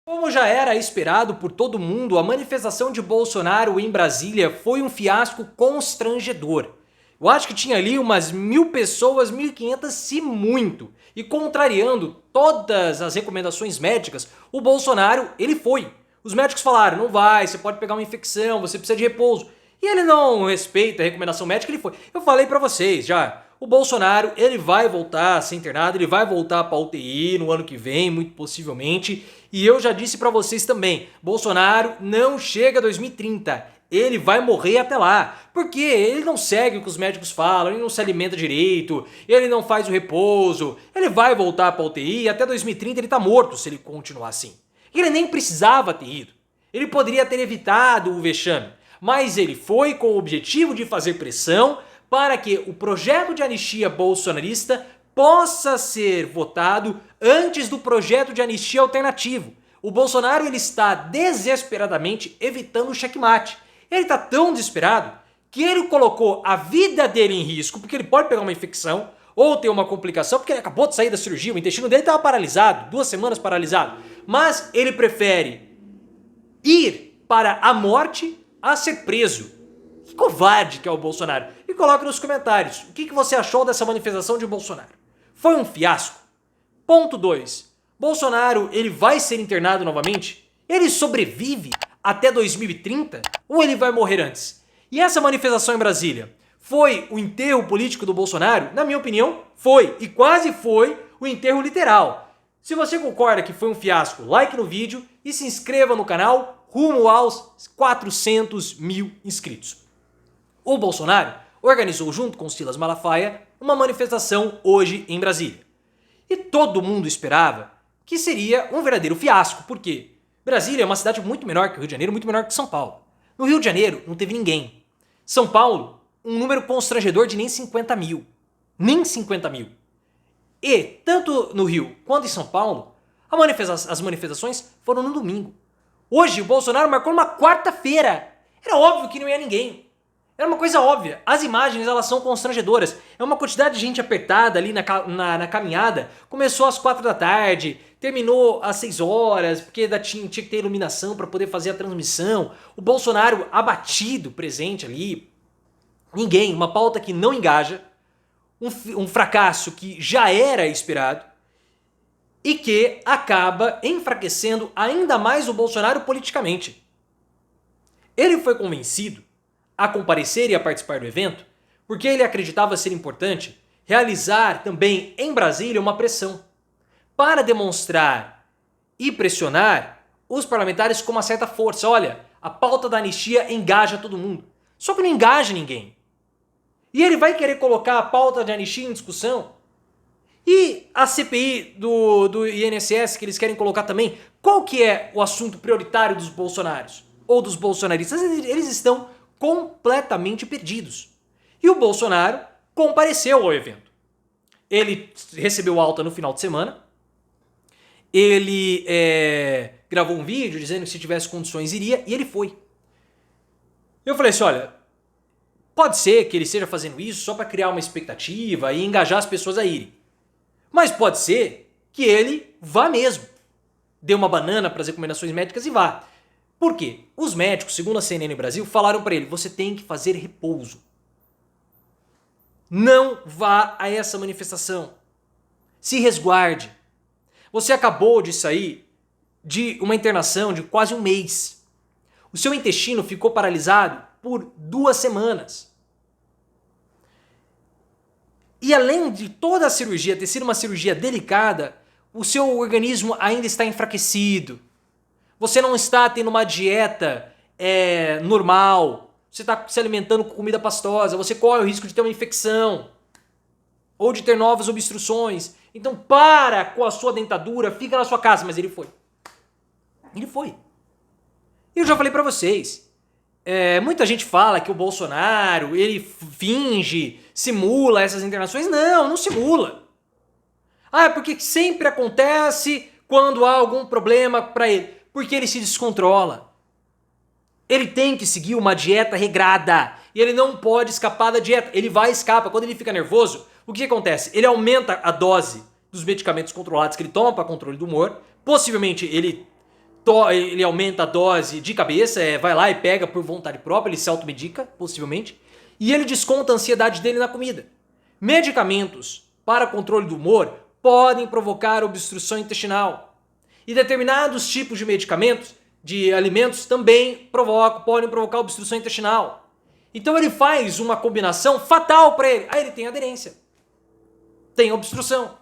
Como já era esperado por todo mundo, a manifestação de Bolsonaro em Brasília foi um fiasco constrangedor. Eu acho que tinha ali umas 1.000 pessoas, 1.500 se muito. E contrariando todas as recomendações médicas, o Bolsonaro, ele foi. Os médicos falaram, não vai, você pode pegar uma infecção, você precisa de repouso. E ele não respeita a recomendação médica, ele foi. Eu falei pra vocês já, o Bolsonaro, ele vai voltar a ser internado, ele vai voltar pra UTI no ano que vem, muito possivelmente. E eu já disse pra vocês também, Bolsonaro não chega a 2030. Ele vai morrer até lá, porque ele não segue o que os médicos falam, ele não se alimenta direito, ele não faz o repouso, ele vai voltar pra UTI e até 2030 ele tá morto se ele continuar assim. Ele nem precisava ter ido, ele poderia ter evitado o vexame, mas ele foi com o objetivo de fazer pressão para que o projeto de anistia bolsonarista possa ser votado antes do projeto de anistia alternativo. O Bolsonaro ele está desesperadamente evitando o checkmate. Ele está tão desesperado que ele colocou a vida dele em risco, porque ele pode pegar uma infecção ou ter uma complicação, porque ele acabou de sair da cirurgia, o intestino dele estava paralisado, 2 semanas paralisado. Mas ele prefere ir para a morte a ser preso. Que covarde que é o Bolsonaro. E coloque nos comentários o que você achou dessa manifestação de Bolsonaro. Foi um fiasco? Ponto 2. Bolsonaro, ele vai ser internado novamente? Ele sobrevive até 2030? Ou ele vai morrer antes? E essa manifestação em Brasília? Foi o enterro político do Bolsonaro? Na minha opinião, foi. E quase foi o enterro literal. Se você concorda que foi um fiasco, like no vídeo e se inscreva no canal rumo aos 400 mil inscritos. O Bolsonaro organizou junto com Silas Malafaia uma manifestação hoje em Brasília. E todo mundo esperava que seria um verdadeiro fiasco, porque Brasília é uma cidade muito menor que o Rio de Janeiro, muito menor que São Paulo. No Rio de Janeiro não teve ninguém. São Paulo, um número constrangedor de nem 50 mil. Nem 50 mil. E, tanto no Rio quanto em São Paulo, as manifestações foram no domingo. Hoje o Bolsonaro marcou numa quarta-feira. Era óbvio que não ia ninguém. Era uma coisa óbvia. As imagens, elas são constrangedoras. É uma quantidade de gente apertada ali na caminhada. Começou às 4 da tarde, terminou às 6 horas, porque tinha que ter iluminação para poder fazer a transmissão. O Bolsonaro abatido, presente ali. Ninguém, uma pauta que não engaja. Um fracasso que já era esperado. E que acaba enfraquecendo ainda mais o Bolsonaro politicamente. Ele foi convencido a comparecer e a participar do evento, porque ele acreditava ser importante realizar também em Brasília uma pressão para demonstrar e pressionar os parlamentares com uma certa força. Olha, a pauta da anistia engaja todo mundo. Só que não engaja ninguém. E ele vai querer colocar a pauta de anistia em discussão. E a CPI do INSS que eles querem colocar também, qual que é o assunto prioritário dos bolsonaros? Ou dos bolsonaristas? Eles estão completamente perdidos. E o Bolsonaro compareceu ao evento. Ele recebeu alta no final de semana. Ele gravou um vídeo dizendo que se tivesse condições iria, e ele foi. Eu falei assim, olha, pode ser que ele esteja fazendo isso só para criar uma expectativa e engajar as pessoas a irem. Mas pode ser que ele vá mesmo. Dê uma banana para as recomendações médicas e vá. Por quê? Os médicos, segundo a CNN Brasil, falaram para ele, você tem que fazer repouso. Não vá a essa manifestação. Se resguarde. Você acabou de sair de uma internação de quase um mês. O seu intestino ficou paralisado por 2 semanas. E além de toda a cirurgia ter sido uma cirurgia delicada, o seu organismo ainda está enfraquecido. Você não está tendo uma dieta normal. Você está se alimentando com comida pastosa. Você corre o risco de ter uma infecção. Ou de ter novas obstruções. Então para com a sua dentadura, fica na sua casa. Mas ele foi. Ele foi. E eu já falei para vocês. Muita gente fala que o Bolsonaro, ele finge, simula essas internações. Não, não simula. É porque sempre acontece quando há algum problema para ele. Porque ele se descontrola. Ele tem que seguir uma dieta regrada. E ele não pode escapar da dieta. Ele vai e escapa. Quando ele fica nervoso, o que acontece? Ele aumenta a dose dos medicamentos controlados que ele toma para controle do humor. Possivelmente ele ele aumenta a dose de cabeça, vai lá e pega por vontade própria, ele se automedica, possivelmente, e ele desconta a ansiedade dele na comida. Medicamentos para controle do humor podem provocar obstrução intestinal. E determinados tipos de medicamentos, de alimentos, também podem provocar obstrução intestinal. Então ele faz uma combinação fatal para ele. Aí ele tem aderência. Tem obstrução.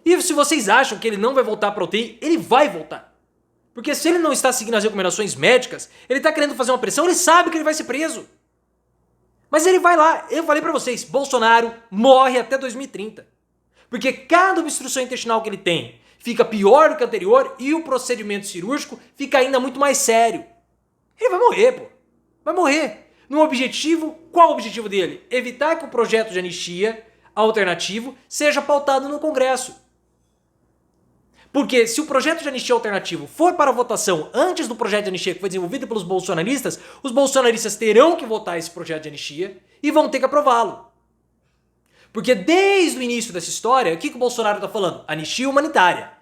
E se vocês acham que ele não vai voltar para a UTI, ele vai voltar. Porque se ele não está seguindo as recomendações médicas, ele está querendo fazer uma pressão, ele sabe que ele vai ser preso. Mas ele vai lá. Eu falei para vocês, Bolsonaro morre até 2030. Porque cada obstrução intestinal que ele tem fica pior do que a anterior e o procedimento cirúrgico fica ainda muito mais sério. Ele vai morrer, pô. Vai morrer. No objetivo, qual o objetivo dele? Evitar que o projeto de anistia alternativo seja pautado no Congresso. Porque se o projeto de anistia alternativo for para votação antes do projeto de anistia que foi desenvolvido pelos bolsonaristas, os bolsonaristas terão que votar esse projeto de anistia e vão ter que aprová-lo. Porque desde o início dessa história, o que o Bolsonaro está falando? Anistia humanitária.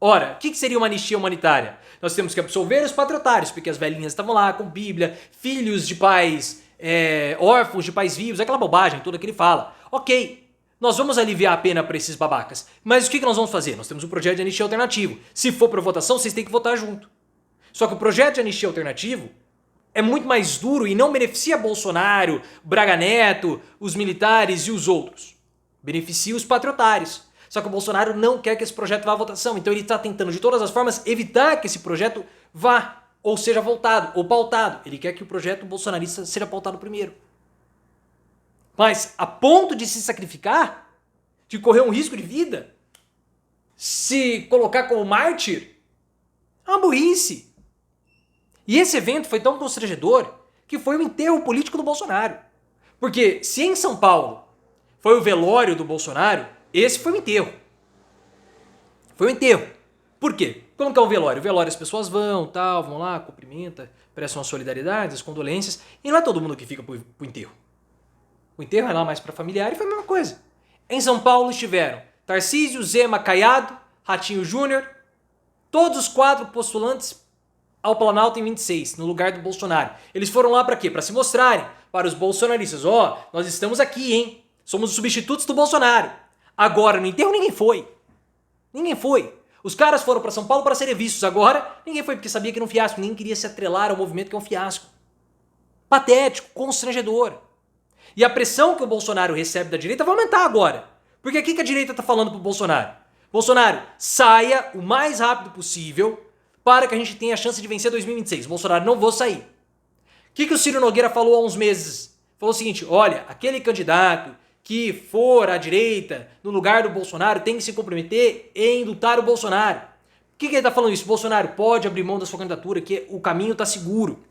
Ora, o que seria uma anistia humanitária? Nós temos que absolver os patriotários, porque as velhinhas estavam lá com Bíblia, filhos de pais órfãos de pais vivos, aquela bobagem toda que ele fala. Ok, nós vamos aliviar a pena para esses babacas, mas o que nós vamos fazer? Nós temos um projeto de anistia alternativo. Se for para votação, vocês têm que votar junto. Só que o projeto de anistia alternativo é muito mais duro e não beneficia Bolsonaro, Braga Neto, os militares e os outros. Beneficia os patriotários. Só que o Bolsonaro não quer que esse projeto vá à votação, então ele está tentando de todas as formas evitar que esse projeto vá, ou seja votado, ou pautado. Ele quer que o projeto bolsonarista seja pautado primeiro. Mas a ponto de se sacrificar, de correr um risco de vida, se colocar como mártir, é uma burrice. E esse evento foi tão constrangedor que foi o enterro político do Bolsonaro. Porque se em São Paulo foi o velório do Bolsonaro, esse foi o enterro. Foi o enterro. Por quê? Como que é o velório? O velório as pessoas vão lá, cumprimenta, prestam a solidariedade, as condolências, e não é todo mundo que fica pro enterro. O enterro é lá mais para familiar e foi a mesma coisa. Em São Paulo estiveram Tarcísio, Zema, Caiado, Ratinho Júnior, todos os 4 postulantes ao Planalto em 26, no lugar do Bolsonaro. Eles foram lá para quê? Para se mostrarem para os bolsonaristas. Nós estamos aqui, hein? Somos os substitutos do Bolsonaro. Agora, no enterro, ninguém foi. Ninguém foi. Os caras foram para São Paulo para serem vistos. Agora, ninguém foi porque sabia que era um fiasco. Ninguém queria se atrelar ao movimento que é um fiasco. Patético, constrangedor. E a pressão que o Bolsonaro recebe da direita vai aumentar agora. Porque o que a direita está falando pro Bolsonaro? Bolsonaro, saia o mais rápido possível para que a gente tenha a chance de vencer 2026. Bolsonaro, não vou sair. O que o Ciro Nogueira falou há uns meses? Falou o seguinte, olha, aquele candidato que for à direita, no lugar do Bolsonaro, tem que se comprometer em lutar o Bolsonaro. Por que ele está falando isso? Bolsonaro pode abrir mão da sua candidatura, que o caminho está seguro.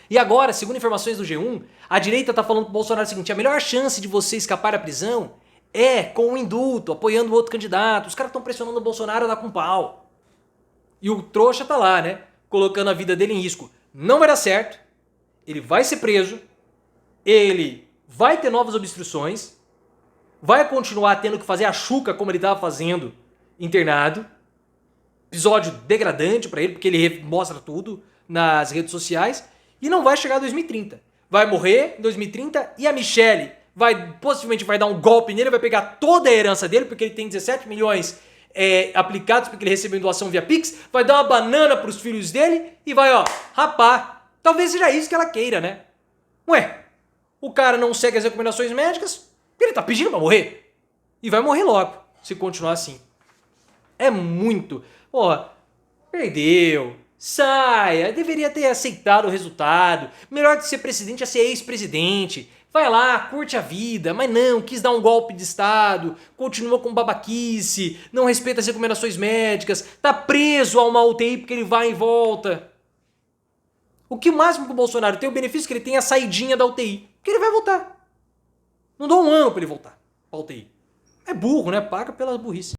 E agora, segundo informações do G1, a direita está falando para o Bolsonaro o seguinte, a melhor chance de você escapar da prisão é com o indulto, apoiando outro candidato. Os caras estão pressionando o Bolsonaro a dar com pau. E o trouxa tá lá, né? Colocando a vida dele em risco. Não vai dar certo, ele vai ser preso, ele vai ter novas obstruções, vai continuar tendo que fazer a chuca como ele estava fazendo internado. Episódio degradante para ele, porque ele mostra tudo nas redes sociais. E não vai chegar a 2030. Vai morrer em 2030 e a Michelle possivelmente vai dar um golpe nele, vai pegar toda a herança dele, porque ele tem 17 milhões aplicados porque ele recebeu doação via Pix, vai dar uma banana pros filhos dele e vai, rapar. Talvez seja isso que ela queira, né? Ué, o cara não segue as recomendações médicas, ele tá pedindo pra morrer. E vai morrer logo, se continuar assim. É muito. Perdeu. Saia, deveria ter aceitado o resultado. Melhor que ser presidente é ser ex-presidente. Vai lá, curte a vida, mas não, quis dar um golpe de estado, continua com babaquice, não respeita as recomendações médicas, tá preso a uma UTI porque ele vai e volta. O que o máximo que o Bolsonaro tem, o benefício que ele tem é a saidinha da UTI, porque ele vai voltar. Não dá um ano pra ele voltar pra UTI. É burro, né? Paga pela burrice.